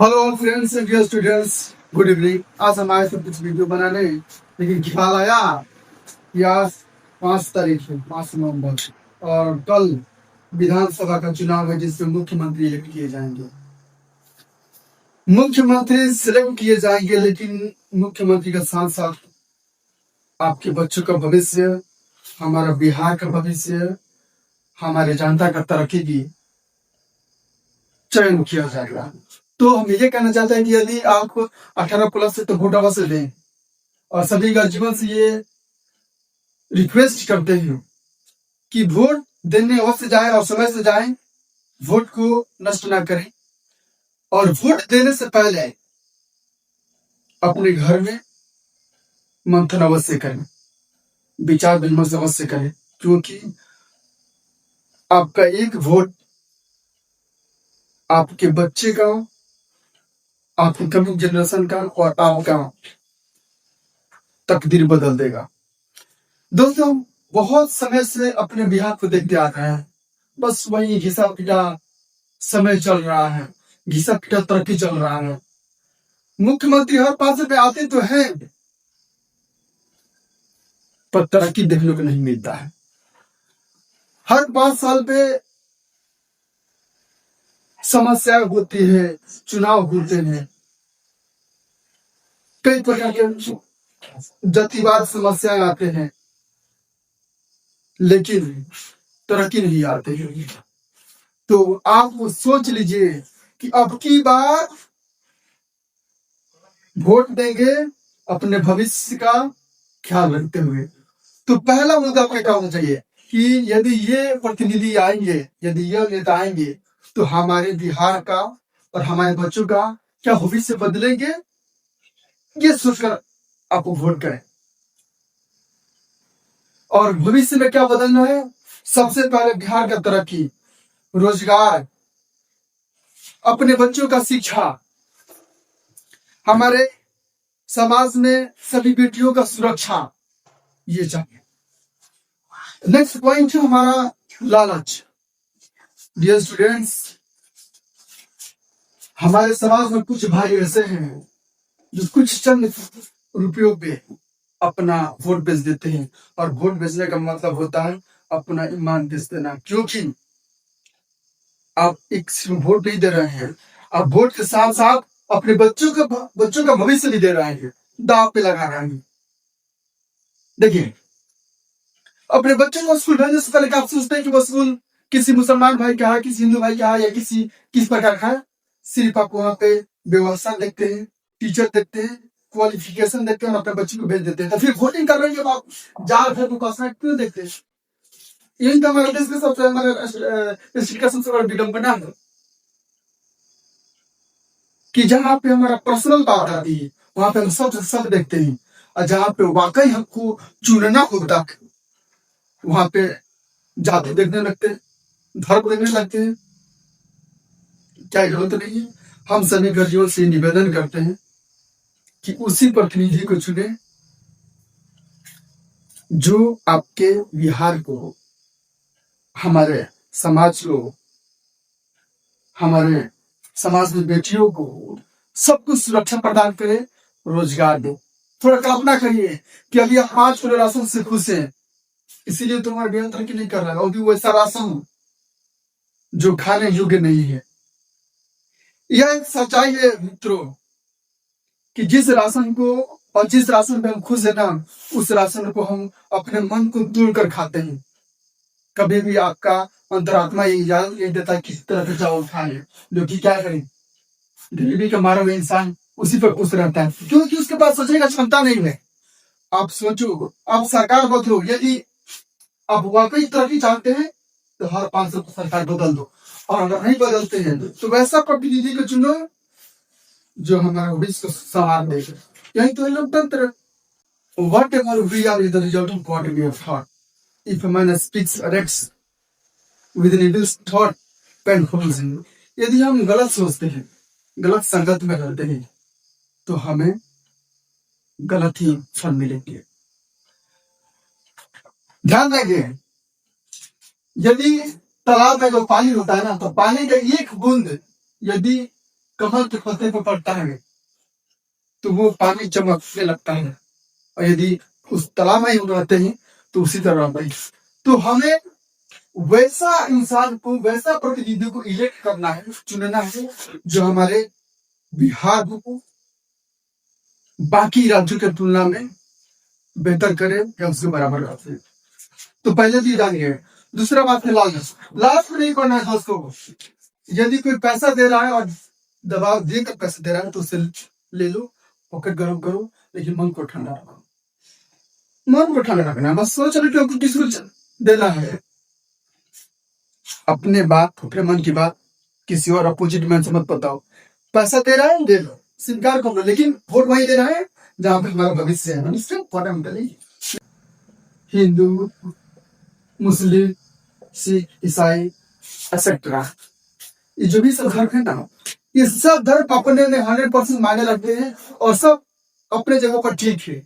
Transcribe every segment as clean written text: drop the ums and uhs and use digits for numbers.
Hello friends and dear students, good evening. आज हम आए थे कुछ वीडियो बनाने, लेकिन ख्याल आया कि आज 5 तारीख है, 5 नवंबर, और कल विधानसभा का चुनाव है जिसमें मुख्यमंत्री इलेक्ट किए जाएंगे। मुख्यमंत्री सिलेक्ट किए जाएंगे, लेकिन मुख्यमंत्री के साथ साथ आपके बच्चों का भविष्य, हमारा बिहार का भविष्य, हमारे जनता का तरक्की की चयन किया जाएगा। तो हम ये कहना चाहते हैं कि यदि आप 18+ से तो वोट अवश्य दें, और सभी का जीवन से ये रिक्वेस्ट करते हैं कि वोट देने अवश्य जाए और समय से जाए, वोट को नष्ट ना करें, और वोट देने से पहले अपने घर में मंथन अवश्य करें, विचार विमर्श अवश्य करें, क्योंकि आपका एक वोट आपके बच्चे का, आपकी कमिंग जनरेशन का और आपका तकदीर बदल देगा। दोस्तों, बहुत समय से अपने बिहार को देखते आ रहे हैं, बस वही घिसा पिटा समय चल रहा है, घिसा पिटा तरक्की चल रहा है। मुख्यमंत्री हर 5 रुपए आते तो हैं, पर तरक्की देखने को नहीं मिलता है। हर 5 साल पे समस्या होती है, चुनाव होते हैं, कई प्रकार के जातिवाद समस्याएं आते हैं, लेकिन तरक्की नहीं आती है। तो आप सोच लीजिए कि अब की बार वोट देंगे अपने भविष्य का ख्याल रखते हुए। तो पहला मुद्दा क्या होना चाहिए कि यदि ये प्रतिनिधि आएंगे, यदि ये नेता आएंगे, तो हमारे बिहार का और हमारे बच्चों का क्या भविष्य बदलेंगे, ये सोचकर आप वोट करें। और भविष्य में क्या बदलना है? सबसे पहले बिहार का तरक्की, रोजगार, अपने बच्चों का शिक्षा, हमारे समाज में सभी बेटियों का सुरक्षा, ये चाहिए। नेक्स्ट पॉइंट है हमारा लालच। डियर स्टूडेंट्स, हमारे समाज में कुछ भाई ऐसे हैं जो कुछ चंद रुपयों पे अपना वोट बेच देते हैं, और वोट बेचने का मतलब होता है अपना ईमान बेच देना। क्योंकि आप एक सिर्फ वोट नहीं दे रहे हैं, आप वोट के साथ साथ अपने बच्चों का भविष्य भी दे रहे हैं, दाव पे लगा रहे हैं। देखिए, अपने बच्चों को स्कूल भेजने से पहले आप सोचते हैं कि वो स्कूल किसी मुसलमान भाई का है, किसी हिंदू भाई का है, या किस प्रकार का है। सिर्फ आप वहां पे व्यवस्था देखते हैं, टीचर देखते हैं, क्वालिफिकेशन देखते हैं और अपने बच्चे को भेज देते हैं। तो फिर वोटिंग कर रहे हैं जब आप जाल भर को क्यों देखते हैं? यही तो हमारे देश में सबसे हमारे स्टेट का सबसे बड़ा विडंबना है कि जहाँ पे हमारा पर्सनल बात आती है, वहां पे हम सब देखते हैं, और जहाँ पे वाकई हमको चुनना होता है, वहां पे जाति देखने लगते हैं, धर्म देखने लगते हैं। क्या जरूरत नहीं है? हम सभी गर्जियों से निवेदन करते हैं कि उसी प्रतिनिधि को चुने जो आपके बिहार को, हमारे समाज को, हमारे समाज में बेटियों को सब कुछ सुरक्षा प्रदान करे, रोजगार दे। थोड़ा कल्पना करिए कि अभी आप 5 किलो राशन से खुश हैं, इसीलिए तुम्हारा बिहार तरक्की नहीं कर रहा है, और भी वैसा राशन जो खाने योग्य नहीं है। यह एक सच्चाई है मित्रों कि जिस राशन को और जिस राशन पे हम खुश है ना, उस राशन को हम अपने मन को तोड़ कर खाते हैं। कभी भी आपका अंतरात्मा ये इजाजत नहीं देता किसी तरह से चावल खाए, जो कि क्या करें, गरीबी का मारा हुआ इंसान उसी पर खुश रहता है, क्योंकि उसके पास सोचने का क्षमता नहीं है। आप सोचो, आप सरकार बदलो, यदि आप वाकई तरक्की चाहते हैं तो हर 5 साल सरकार बदल दो, और अगर नहीं बदलते हैं तो वैसा प्रतिनिधि को चुनो जो हमारा भविष्य को संवार देगा। यही तो है लोकतंत्र। Whatever we are is the result of what we have thought. If a man speaks or acts with an evil thought, then follows him. यदि हम गलत सोचते हैं, गलत संगत में रहते हैं, तो हमें गलत ही फल मिलेंगे। ध्यान रखिए, यदि तालाब में जो पानी होता है ना, तो पानी का एक बूंद यदि कमल के पत्ते पर पड़ता है तो वो पानी चमकने लगता है, और यदि उस तालाब में हम रहते हैं तो उसी तरह भाई। तो हमें वैसा इंसान को, वैसा प्रतिनिधि को इलेक्ट करना है, चुनना है, जो हमारे बिहार को बाकी राज्यों की तुलना में बेहतर करे या उसके बराबर करे। तो पहले तो ये जानिए। दूसरा बात है लालच। लालच में नहीं करना है दोस्तों को। यदि कोई पैसा दे रहा है और दबाव देकर पैसा दे रहा है तो उसे ले लो, पॉकेट गर्म करो, लेकिन मन को ठंडा रखो। मन को ठंडा रखना, बस सोच रहे कि किसको देना है। अपने बात, अपने मन की बात किसी और अपोजिट मैन से मत बताओ। पैसा दे रहा है, दे लो, स्वीकार कर लो, लेकिन वोट वही दे रहा है जहां पे हमारा भविष्य है। हिंदू, मुस्लिम, सिख, ईसाई, एक्सेट्रा, ये जो भी सब धर्म है ना, ये सब धर्म अपने में 100% मायने रखते हैं और सब अपने जगह पर ठीक है।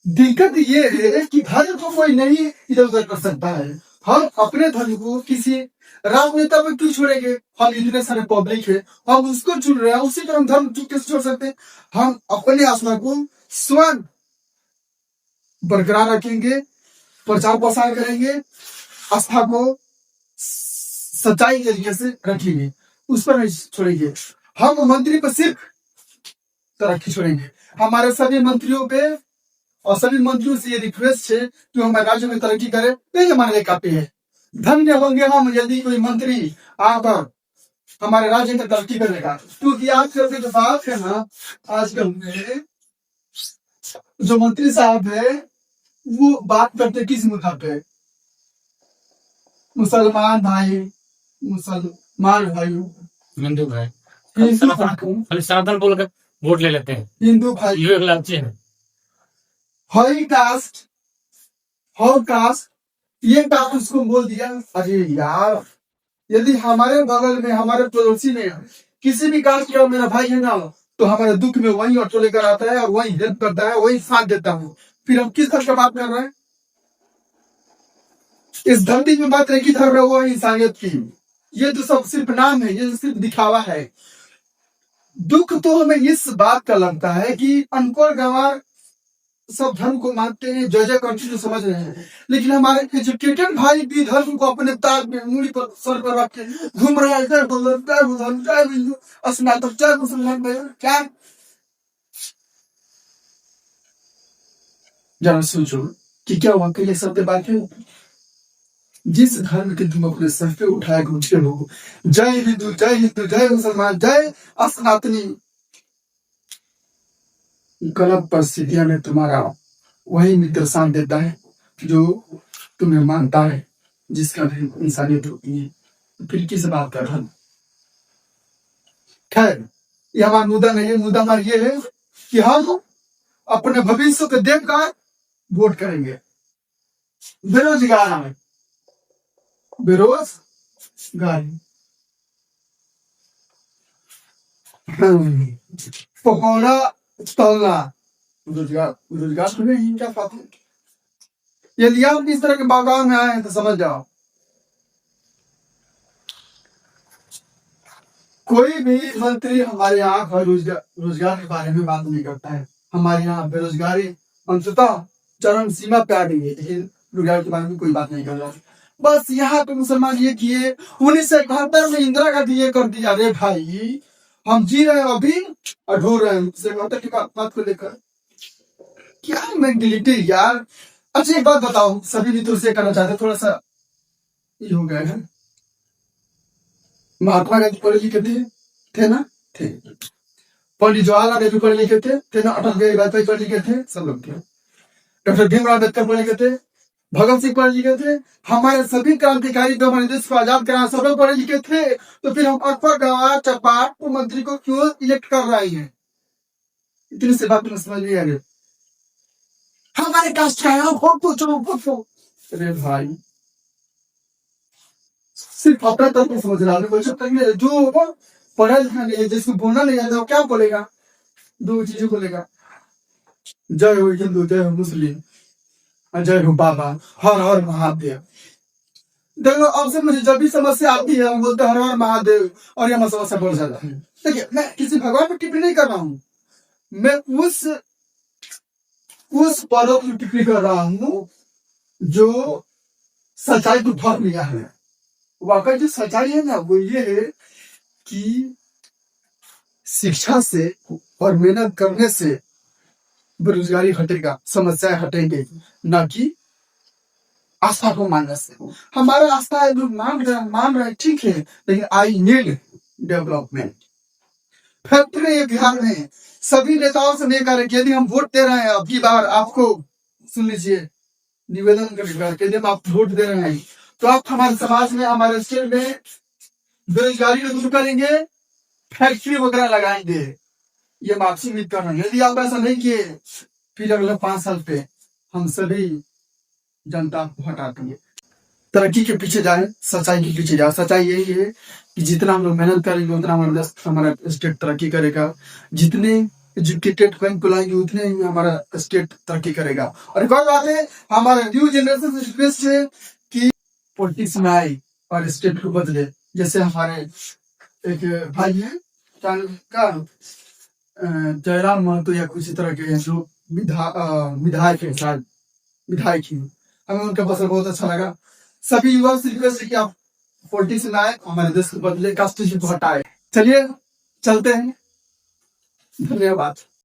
दिक्कत ये है कि धर्म को कोई नहीं इधर उधर कर सकता है। हम अपने धर्म को किसी राजनेता पर क्यों छोड़ेंगे? हम इतने सारे पब्लिक है, हम उसको चुन रहे हैं, उसी पर हम धर्म कैसे छोड़ सकते हैं? हम अपने आस्था को स्वयं बरकरार रखेंगे, प्रचार प्रसार करेंगे, आस्था को सच्चाई तरीके से रखेंगे, उस पर नहीं छोड़ेंगे। हम मंत्री पर सिर्फ तरक्की छोड़ेंगे। हमारे सभी मंत्रियों पे और सभी मंत्रियों से ये रिक्वेस्ट है कि हमारे राज्य में तरक्की करे, यही हमारे लिए काफी है। धन्य होंगे हम यदि कोई मंत्री आकर हमारे राज्य में तरक्की करेगा। क्योंकि आजकल की जो बात है ना, आजकल में जो मंत्री साहब है वो बात करते किस मुद्दा पे? मुसलमान भाई, मुसलमान भाई, हिंदू भाई, हिंदू सनातन बोलकर वोट ले लेते हैं। हिंदू भाई, ये एक लालची है। हाई कास्ट, हाउ कास्ट, ये कास्ट उसको बोल दिया। अरे यार, यदि हमारे बगल में, हमारे पड़ोसी में किसी भी कास्ट का मेरा भाई है ना, तो हमारे दुख में वही ऑटो लेकर आता है और वही हेल्प करता है, वही साथ देता है। फिर हम किस धर्म की बात कर रहे हैं? इस धरती में बात एक ही धर्म है, वो है इंसानियत की। ये तो सब सिर्फ नाम है, ये तो सिर्फ दिखावा है। दुख तो हमें इस बात का लगता है कि अनपढ़ गंवार सब धर्म को मानते हैं, जय जय करते हैं, समझ रहे हैं, लेकिन हमारे एजुकेटेड भाई भी धर्म को अपने ताज में उंगली पर, सर पर रख के घूम रहे हैं। जय बुद्ध, जय बुद्ध, जय हिंदू, स्नातक, जय मुसलमान भाई। क्या जरा सोचो कि क्या वाकई ये सत्य बात है? जिस धर्म के तुम अपने सर पे उठाए घूमते हो, जय हिंदू, जय हिंदू, जय मुसलमान, जय सनातनी, गलत परिस्थितियों में तुम्हारा वही मित्र साथ देता है जो तुम्हें मानता है, जिसका इंसानियत होती है। तो फिर किस बात कर रहा? खैर, ये हमारा मुद्दा नहीं है। मुद्दा हमारा ये है कि हम अपने भविष्य को देखकर वोट करेंगे। बेरोजगार, बेरोजगारी, पकौड़ा तलना, रोजगार, रोजगार तो नहीं, क्या बात है? यदि आप इस तरह के बागान में आए हैं तो समझ जाओ, कोई भी मंत्री हमारे यहाँ रोजगार के बारे में बात नहीं करता है। हमारे यहाँ बेरोजगारी अंततः चरम सीमा पे आ गई है, लेकिन रोजगार के बारे में कोई बात नहीं कर रहा है। बस यहाँ पे मुसलमान ये किए, 1971 में इंदिरा गांधी ये कर दिया। अरे भाई, हम जी रहे हैं अभी और ढो रहे हैं 1971 की बात को लेकर। क्या मेंटेलिटी यार। अच्छा एक बात बताओ, सभी मित्रों से करना चाहते, थोड़ा सा ये हो गया है। महात्मा गांधी पढ़े लिखे थे ना? थे। पंडित जवाहरलाल नेहरू पढ़े लिखे थे ना? अटल बिहारी वाजपेयी पढ़े लिखे थे, सब लोग थे। डॉक्टर भीमराव अम्बेडकर पढ़े लिखे थे, भगत सिंह पढ़े लिखे थे, हमारे सभी क्रांतिकारी जो हमारे देश को आजाद कराना, सब लोग पढ़े लिखे थे। तो फिर हम अनपढ़ गंवार चपाट को मंत्री को क्यों इलेक्ट कर रहे हैं? इतनी सी बात समझ नहीं आ रही। हमारे कास्ट का है, वोट पूछो। अरे भाई, सिर्फ अपना तरीके समझ रहा है। जो पढ़ा लिखा नहीं है, जिसको बोलना नहीं आता, वो क्या बोलेगा? दो चीजों बोलेगा, जय हो हिंदू, जय हो मुस्लिम, जय हो बाबा, हर हर महादेव। देखो अब से मुझे जब भी समस्या आती है हम बोलते हैं हर हर महादेव और ये हमारी समस्या बोल जाता है। देखिए मैं किसी भगवान पर टिप्पणी नहीं कर रहा हूँ, मैं उस पदों की टिप्पणी कर रहा हूँ जो सच्चाई को ढक लिया है। वाकई जो सच्चाई है ना वो ये है कि शिक्षा से और मेहनत करने से बेरोजगारी हटेगा, समस्याएं हटेंगे, न कि आस्था को मानने से। हमारा आस्था है लोग मान रहे हैं, ठीक है, लेकिन आई नीड डेवलपमेंट। फैक्ट्री है बिहार में, सभी नेताओं से नहीं करें कि यदि हम वोट दे रहे हैं अब की बार आपको, सुन लीजिए निवेदन करेगा कि यदि हम आप वोट दे रहे हैं तो आप हमारे समाज में हमारे स्टेट में बेरोजगारी को दूर करेंगे, फैक्ट्री वगैरह लगाएंगे। ये हम आपसे उम्मीद कर रहे हैं। यदि आप ऐसा नहीं किए फिर अगले 5 साल पे हम सभी जनता को हटा देंगे। तरक्की के पीछे जाए, सच्चाई के पीछे जाए। सच्चाई यही है कि जितना हम लोग मेहनत करेंगे उतना हमारा स्टेट तरक्की करेगा। जितने एजुकेटेड को बुलाएंगे उतने ही हमारा स्टेट तरक्की करेगा। और एक और बात है, हमारे न्यू जनरेशन से रिक्वेस्ट है कि पॉलिटिक्स में आए और स्टेट को बदले। जैसे हमारे एक भाई है जयराम महतो या कुछ तरह के जो विधायक है, शायद विधायक ही, हमें उनका फसल बहुत अच्छा लगा। सभी युवा से रिक्वेस्ट है कि आप पॉलिटिक्स में आए, हमारे देश को बदले, कास्ट को हटाए। चलिए चलते हैं, धन्यवाद।